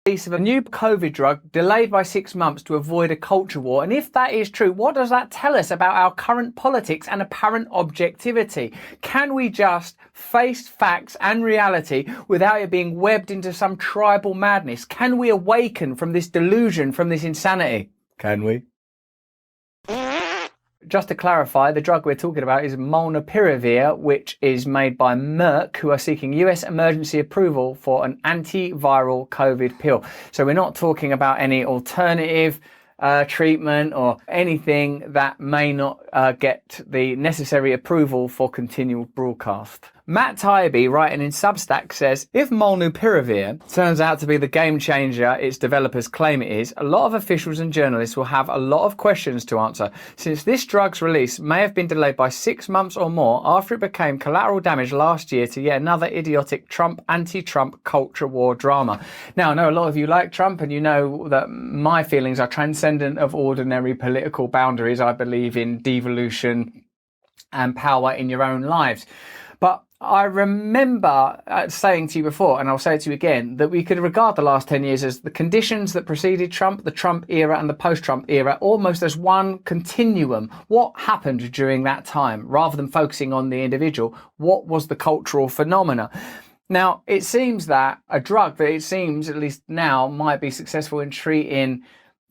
release of a new COVID drug delayed by 6 months to avoid a culture war. And if that is true, what does that tell us about our current politics and apparent objectivity? Can we just face facts and reality without it being webbed into some tribal madness? Can we awaken from this delusion, from this insanity? Can we? Just to clarify, the drug we're talking about is Molnupiravir, which is made by Merck, who are seeking US emergency approval for an antiviral COVID pill. So we're not talking about any alternative treatment or anything that may not get the necessary approval for continual broadcast. Matt Taibbi, writing in Substack, says, if Molnupiravir turns out to be the game changer its developers claim it is, a lot of officials and journalists will have a lot of questions to answer, since this drug's release may have been delayed by 6 months or more after it became collateral damage last year to yet another idiotic anti-Trump culture war drama. Now, I know a lot of you like Trump, and you know that my feelings are transcendent of ordinary political boundaries. I believe in devolution and power in your own lives. But I remember saying to you before, and I'll say it to you again, that we could regard the last 10 years as the conditions that preceded Trump, the Trump era and the post-Trump era, almost as one continuum. What happened during that time? Rather than focusing on the individual, what was the cultural phenomena? Now, it seems that a drug that it seems, at least now, might be successful in treating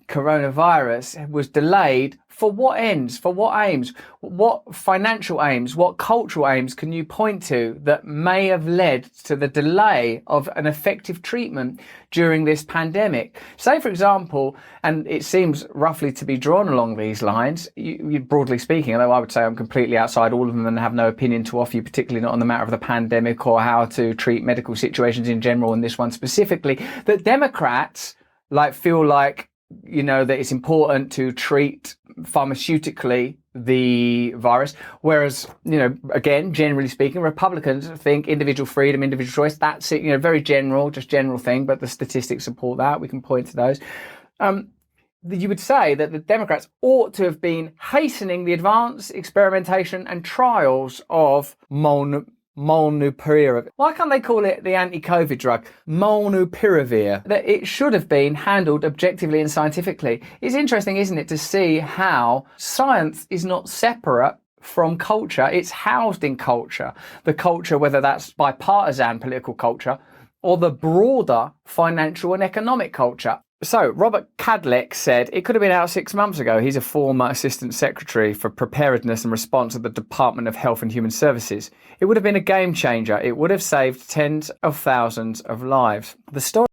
coronavirus was delayed. For what ends? For what aims? What financial aims? What cultural aims can you point to that may have led to the delay of an effective treatment during this pandemic? Say, for example, and it seems roughly to be drawn along these lines, you broadly speaking, although I would say I'm completely outside all of them and have no opinion to offer you, particularly not on the matter of the pandemic or how to treat medical situations in general and this one specifically, that Democrats feel like, you know, that it's important to treat pharmautically the virus, whereas, you know, again, generally speaking, Republicans think individual freedom, individual choice, that's it, you know, very general, just general thing, but the statistics support that. We can point to those. You would say that the Democrats ought to have been hastening the advance, experimentation and trials of Molnupiravir. Why can't they call it the anti-COVID drug Molnupiravir? That it should have been handled objectively and scientifically. It's interesting, isn't it, to see how science is not separate from culture. It's housed in culture. The culture, whether that's bipartisan political culture or the broader financial and economic culture. So, Robert Kadlec said it could have been out 6 months ago. He's a former Assistant Secretary for Preparedness and Response at the Department of Health and Human Services. It would have been a game changer. It would have saved tens of thousands of lives. The story